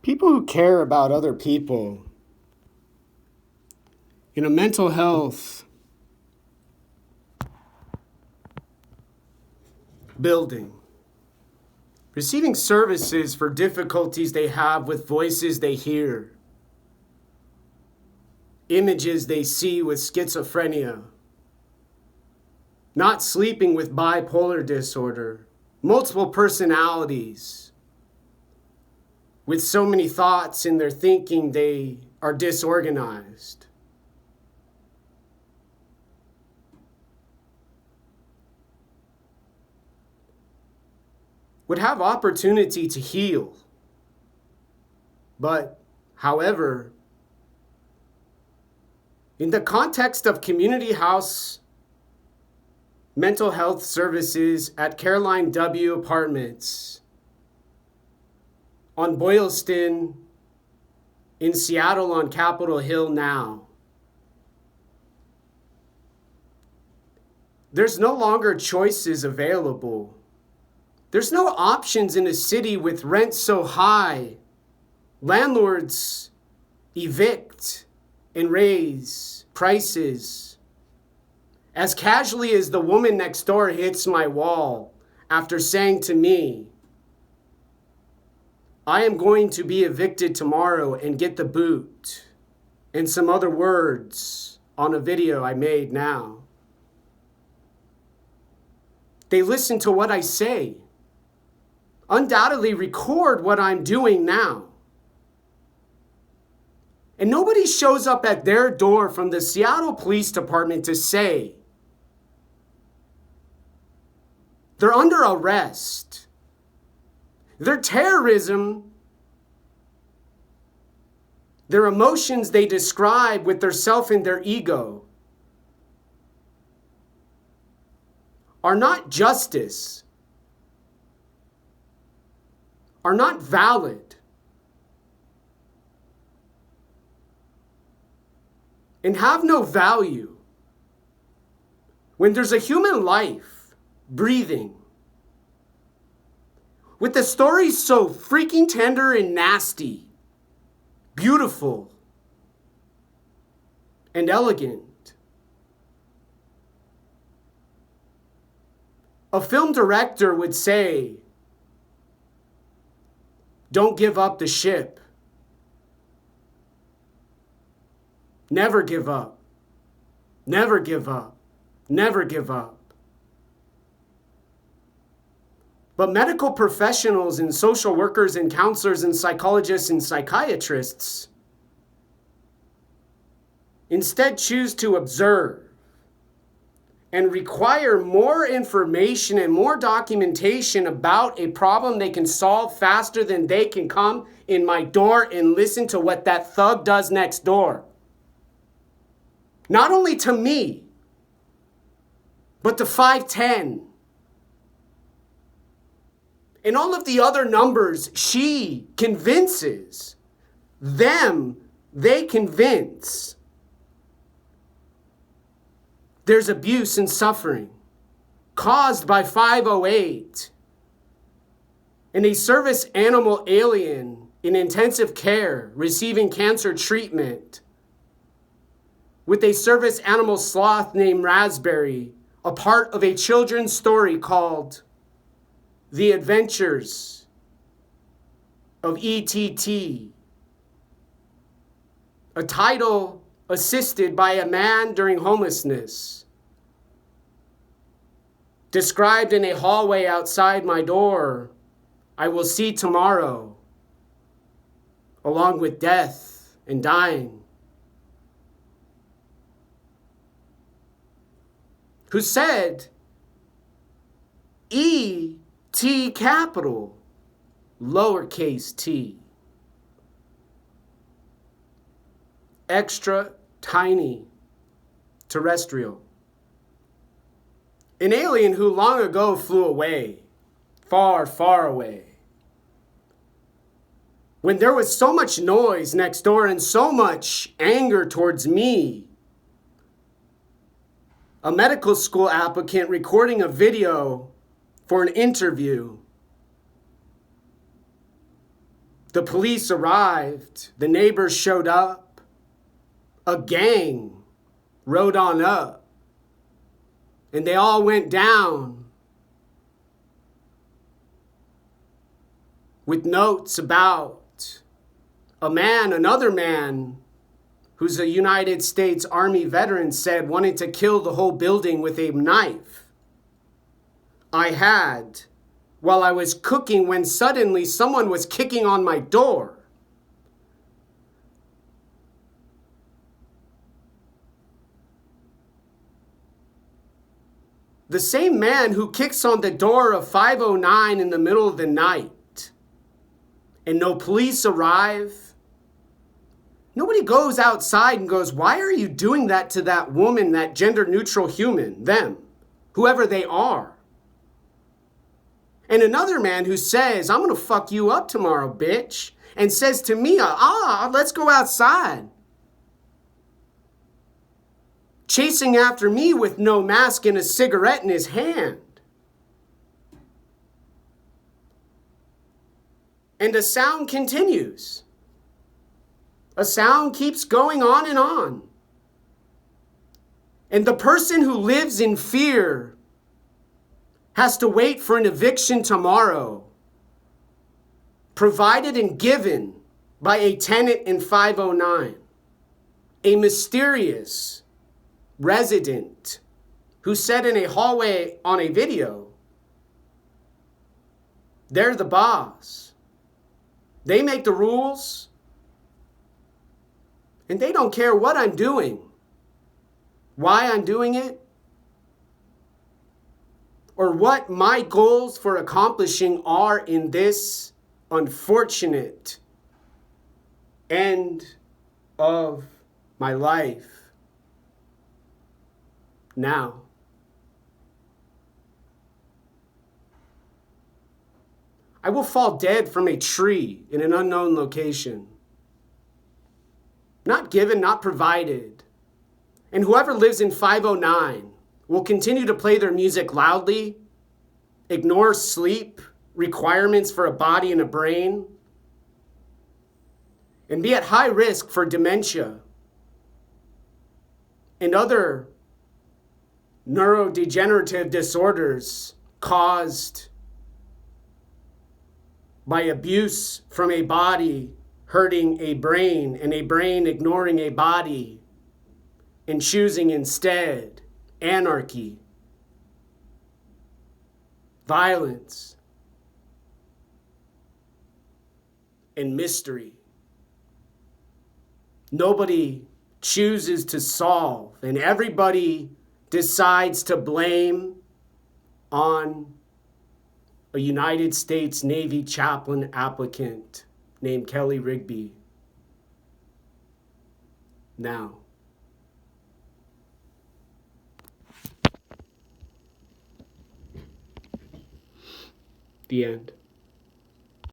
People who care about other people in a mental health building, receiving services for difficulties they have with voices they hear, images they see with schizophrenia, not sleeping with bipolar disorder, multiple personalities, with so many thoughts in their thinking they are disorganized. Would have opportunity to heal. But, however, in the context of Community House mental health services at Caroline W. Apartments on Boylston in Seattle on Capitol Hill now, there's no longer choices available. There's no options in a city with rent so high. Landlords evict and raise prices as casually as the woman next door hits my wall after saying to me, I am going to be evicted tomorrow and get the boot, and some other words on a video I made now. They listen to what I say. Undoubtedly record what I'm doing now. And nobody shows up at their door from the Seattle Police Department to say they're under arrest. Their terrorism, their emotions they describe with their self and their ego are not justice, are not valid, and have no value when there's a human life breathing with a story so freaking tender and nasty, beautiful and elegant. A film director would say, don't give up the ship. Never give up. Never give up. Never give up. But medical professionals and social workers and counselors and psychologists and psychiatrists instead choose to observe and require more information and more documentation about a problem they can solve faster than they can come in my door and listen to what that thug does next door. Not only to me, but to 510. And all of the other numbers she convinces them, they convince there's abuse and suffering caused by 508 and a service animal alien in intensive care receiving cancer treatment with a service animal sloth named Raspberry, a part of a children's story called The Adventures of ETT, a title assisted by a man during homelessness, described in a hallway outside my door, I will see tomorrow, along with death and dying, who said, E-T capital, lowercase t, extra tiny terrestrial. An alien who long ago flew away, far, far away. When there was so much noise next door and so much anger towards me, a medical school applicant recording a video for an interview The police arrived. The neighbors showed up. A gang rode on up. And they all went down with notes about another man who's a United States Army veteran said wanted to kill the whole building with a knife I had while I was cooking when suddenly someone was kicking on my door. The same man who kicks on the door of 509 in the middle of the night and no police arrive. Nobody goes outside and goes, why are you doing that to that woman, that gender neutral human, them, whoever they are? And another man who says, I'm going to fuck you up tomorrow, bitch, and says to me, let's go outside. Chasing after me with no mask and a cigarette in his hand. And the sound continues. A sound keeps going on and on. And the person who lives in fear has to wait for an eviction tomorrow, provided and given by a tenant in 509, a mysterious resident who said in a hallway on a video, they're the boss. They make the rules. And they don't care what I'm doing, why I'm doing it, or what my goals for accomplishing are in this unfortunate end of my life. Now, I will fall dead from a tree in an unknown location. Not given, not provided. And whoever lives in 509 will continue to play their music loudly, ignore sleep requirements for a body and a brain, and be at high risk for dementia and other neurodegenerative disorders caused by abuse from a body hurting a brain, and a brain ignoring a body and choosing instead anarchy, violence, and mystery. Nobody chooses to solve, and everybody decides to blame on a United States Navy chaplain applicant named Kelly Rigby. Now, the end.